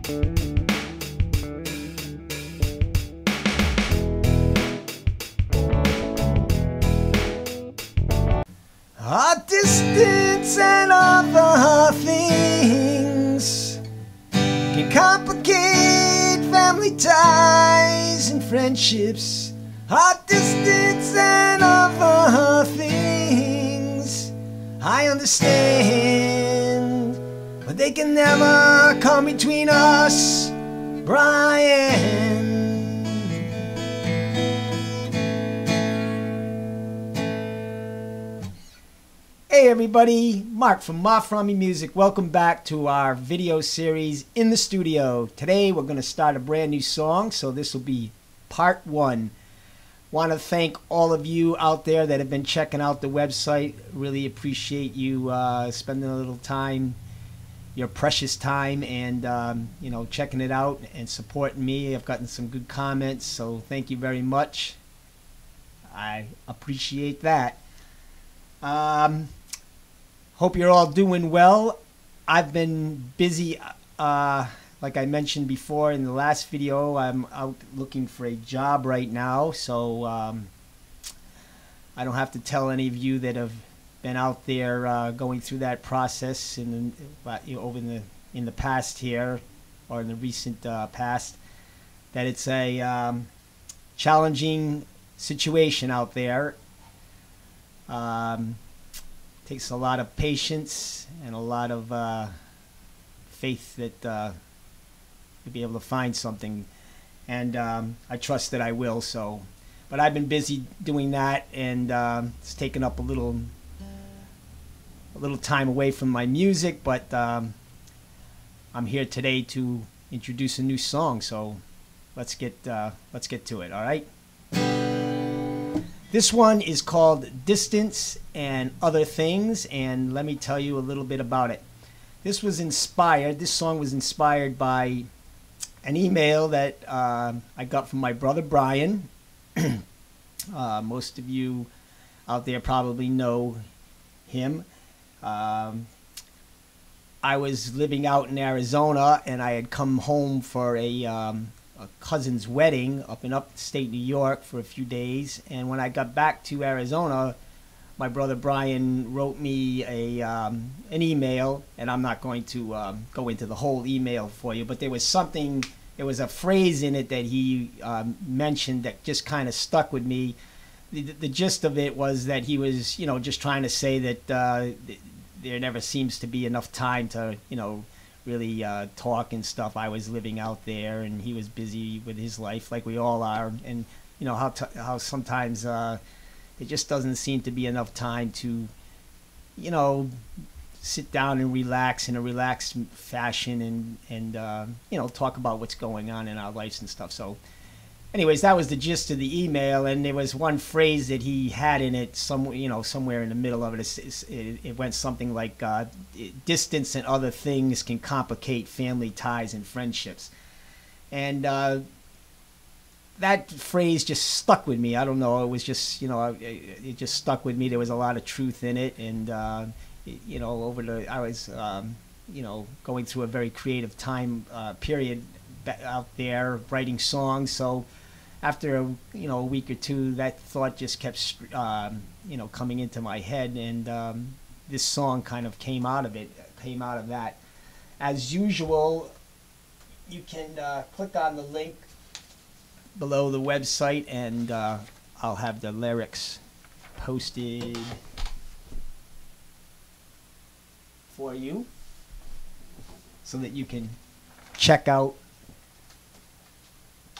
Our distance and other things can complicate family ties and friendships. Our distance and other things, I understand, but they can never come between us, Brian. Hey everybody, Mark from Maframi Music. Welcome back to our video series in the studio. Today we're going to start a brand new song, so this will be part one. Want to thank all of you out there that have been checking out the website. Really appreciate you spending a little time, your precious time, and you know, checking it out and supporting me. I've gotten some good comments, so thank you very much. I appreciate that. Hope you're all doing well. I've been busy, like I mentioned before in the last video. I'm out looking for a job right now, so I don't have to tell any of you that have been out there going through that process in the past here, or in the recent past, that it's a challenging situation out there. Takes a lot of patience and a lot of faith that you'll be able to find something, and I trust that I will. So, but I've been busy doing that, and it's taken up a little time away from my music. But I'm here today to introduce a new song. So let's get to it. All right. This one is called Distance and Other Things, and let me tell you a little bit about it. This song was inspired by an email that I got from my brother Brian. Most of you out there probably know him. I was living out in Arizona, and I had come home for a cousin's wedding up in upstate New York for a few days, and when I got back to Arizona, my brother Brian wrote me an email, and I'm not going to go into the whole email for you, but there was a phrase in it that he mentioned that just kind of stuck with me. The gist of it was that he was, you know, just trying to say that there never seems to be enough time to, you know, really talk and stuff. I was living out there, and he was busy with his life, like we all are. And you know how sometimes it just doesn't seem to be enough time to, you know, sit down and relax in a relaxed fashion, and you know, talk about what's going on in our lives and stuff. So anyways, that was the gist of the email, and there was one phrase that he had in it, somewhere in the middle of it. It went something like, distance and other things can complicate family ties and friendships. And that phrase just stuck with me. I don't know, it was just, you know, it just stuck with me. There was a lot of truth in it, and you know, I was you know, going through a very creative time period out there writing songs. So after a week or two, that thought just kept you know, coming into my head, and this song kind of came out of that. As usual, you can click on the link below the website, and I'll have the lyrics posted for you so that you can check out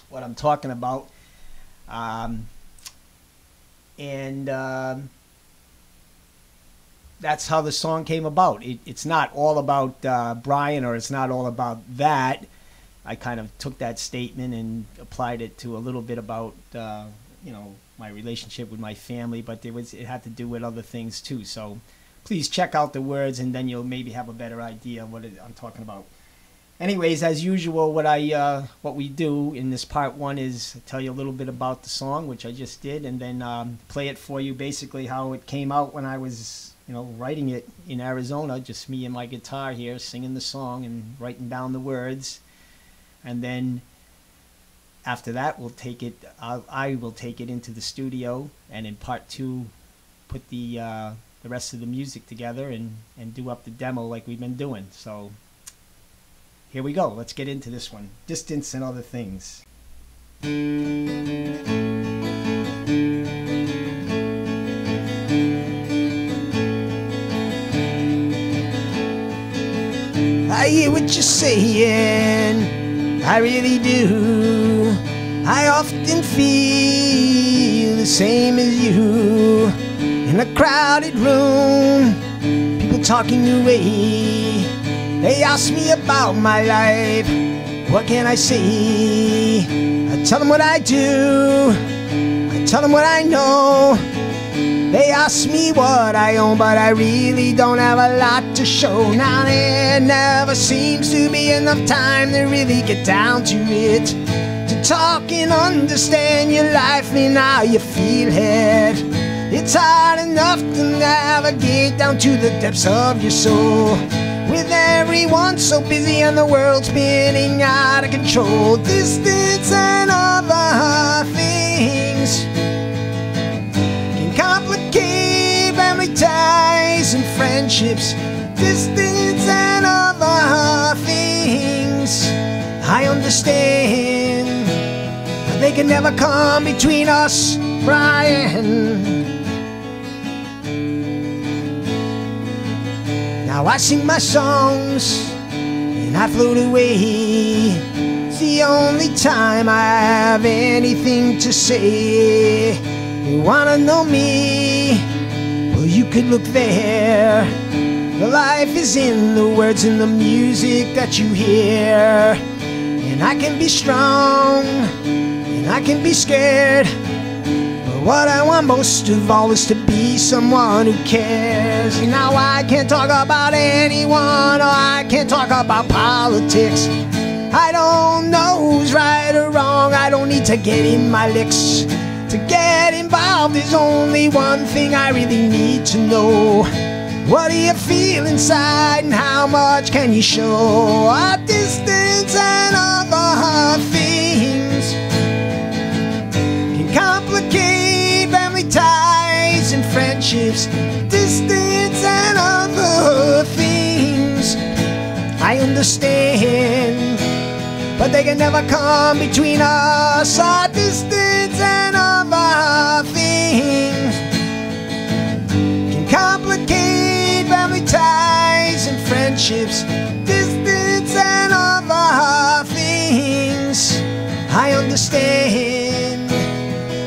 what I'm talking about. That's how the song came about. It's not all about Brian, or it's not all about that. I kind of took that statement and applied it to a little bit about you know, my relationship with my family, but it had to do with other things too. So please check out the words, and then you'll maybe have a better idea of what I'm talking about. Anyways, as usual, what we do in this part one is tell you a little bit about the song, which I just did, and then play it for you, basically how it came out when I was, you know, writing it in Arizona, just me and my guitar here, singing the song and writing down the words. and then after that we'll take it. I will take it into the studio, and in part 2, put the rest of the music together and do up the demo like we've been doing. So here we go. Let's get into this one. Distance and Other Things. I hear what you're saying, I really do. I often feel the same as you. In a crowded room, people talking away. They ask me about my life, what can I say? I tell them what I do, I tell them what I know. They ask me what I own, but I really don't have a lot to show. Now there never seems to be enough time to really get down to it, to talk and understand your life and how you feel it. It's hard enough to navigate down to the depths of your soul, with everyone so busy and the world spinning out of control. Distance and other things can complicate family ties and friendships. Distance and other things, I understand, but they can never come between us, Brian. Now I sing my songs and I float away. It's the only time I have anything to say. You wanna know me? Well, you could look there. The life is in the words and the music that you hear. And I can be strong and I can be scared, but what I want most of all is to be someone who cares. Now I can't talk about anyone, or I can't talk about politics. I don't know who's right or wrong, I don't need to get in my licks. To get involved, there's only one thing I really need to know. What do you feel inside and how much can you show? A distance and other things can complicate family ties and friendships. Distance and other things, I understand, but they can never come between us. A distance and other things can complicate family ties and friendships. Distance and other things, I understand,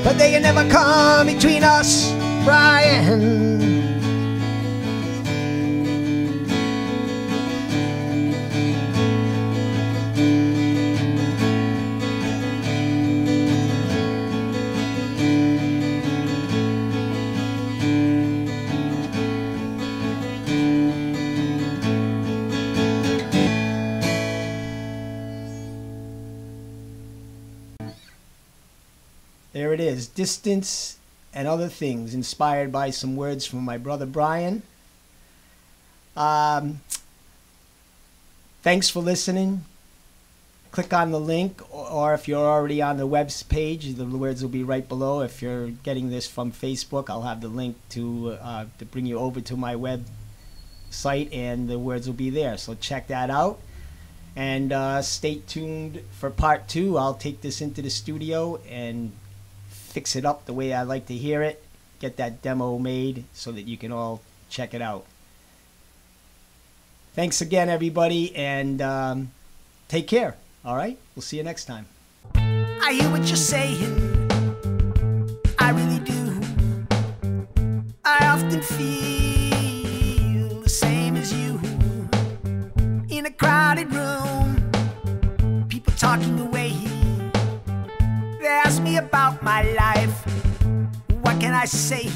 but they can never come between us, Brian. There it is, Distance and Other Things, inspired by some words from my brother Brian. Thanks for listening. Click on the link, or if you're already on the web page, the words will be right below. If you're getting this from Facebook, I'll have the link to bring you over to my web site, and the words will be there. So check that out. And stay tuned for part 2. I'll take this into the studio and fix it up the way I like to hear it, get that demo made so that you can all check it out. Thanks again, everybody, and take care. All right, we'll see you next time. I hear what you're saying, I really do. I often feel the same as you. In a crowded room, people talking away. They ask me about my life, what can I say?